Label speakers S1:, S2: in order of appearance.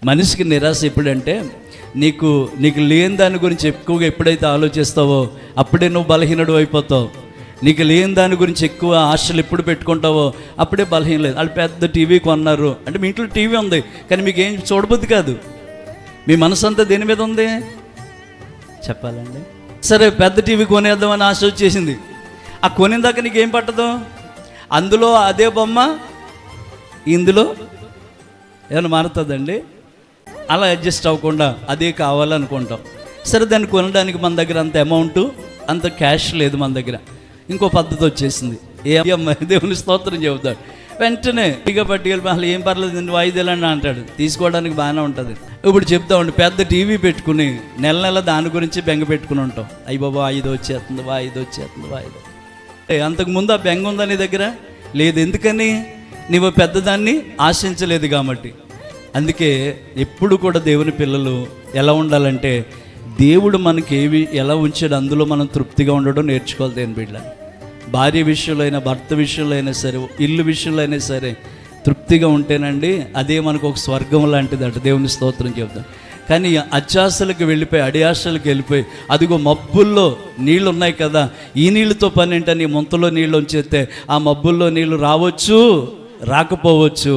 S1: మనిషికి నిరాశ ఎప్పుడంటే నీకు లేని దాని గురించి ఎక్కువగా ఎప్పుడైతే ఆలోచిస్తావో అప్పుడే నువ్వు బలహీనుడు అయిపోతావు. నీకు లేని దాని గురించి ఎక్కువ ఆశలు ఎప్పుడు పెట్టుకుంటావో అప్పుడే బలహీన లేదు. వాళ్ళు పెద్ద టీవీ కొన్నారు అంటే మీ ఇంట్లో టీవీ ఉంది కానీ మీకు ఏం చూడబుద్ధి కాదు. మీ మనసు అంతా దేని మీద ఉంది చెప్పాలండి. సరే పెద్ద టీవీ కొనేద్దామని ఆశ వచ్చేసింది. ఆ కొనేదాకా నీకేం పట్టదు, అందులో అదే బొమ్మ ఇందులో ఏమైనా మారుతుందండి? అలా అడ్జస్ట్ అవ్వకుండా అదే కావాలనుకుంటాం. సరే దాన్ని కొనడానికి మన దగ్గర అంత అమౌంట్ అంత క్యాష్ లేదు మన దగ్గర. ఇంకో పద్ధతి వచ్చేసింది, ఏ అమ్మాయి దేవుని స్తోత్రం చెబుతాడు, వెంటనే ఇక పట్టుకెళ్ళి అసలు ఏం పర్లేదు నేను వాయిదాలని అంటాడు, తీసుకోవడానికి బాగానే ఉంటుంది. ఇప్పుడు చెప్తామండి, పెద్ద టీవీ పెట్టుకుని నెల దాని గురించి బెంగ పెట్టుకుని ఉంటాం. అయ్యి బాబా ఇది వచ్చేస్తుంది వాయిదా. అంతకుముందు ఆ బెంగ ఉందా నీ దగ్గర? లేదు. ఎందుకని? నీవు పెద్దదాన్ని ఆశించలేదు కాబట్టి. అందుకే ఎప్పుడు కూడా దేవుని పిల్లలు ఎలా ఉండాలంటే దేవుడు మనకి ఎలా ఉంచాడు అందులో మనం తృప్తిగా ఉండడం నేర్చుకోవాలి. దేని బిడ్డ భార్య విషయంలో అయినా భర్త విషయంలో అయినా సరే ఇల్లు విషయంలో అయినా సరే తృప్తిగా ఉంటేనండి అదే మనకు ఒక స్వర్గం లాంటిది అంట. దేవుని స్తోత్రం చెప్తాం. కానీ అత్యాశలకు వెళ్ళిపోయి అడియాశలకు వెళ్ళిపోయి అదిగో మబ్బుల్లో నీళ్ళు ఉన్నాయి కదా, ఈ నీళ్ళతో పని ఏంటని ముంతలో నీళ్ళు ఉంచేస్తే ఆ మబ్బుల్లో నీళ్ళు రావచ్చు రాకపోవచ్చు,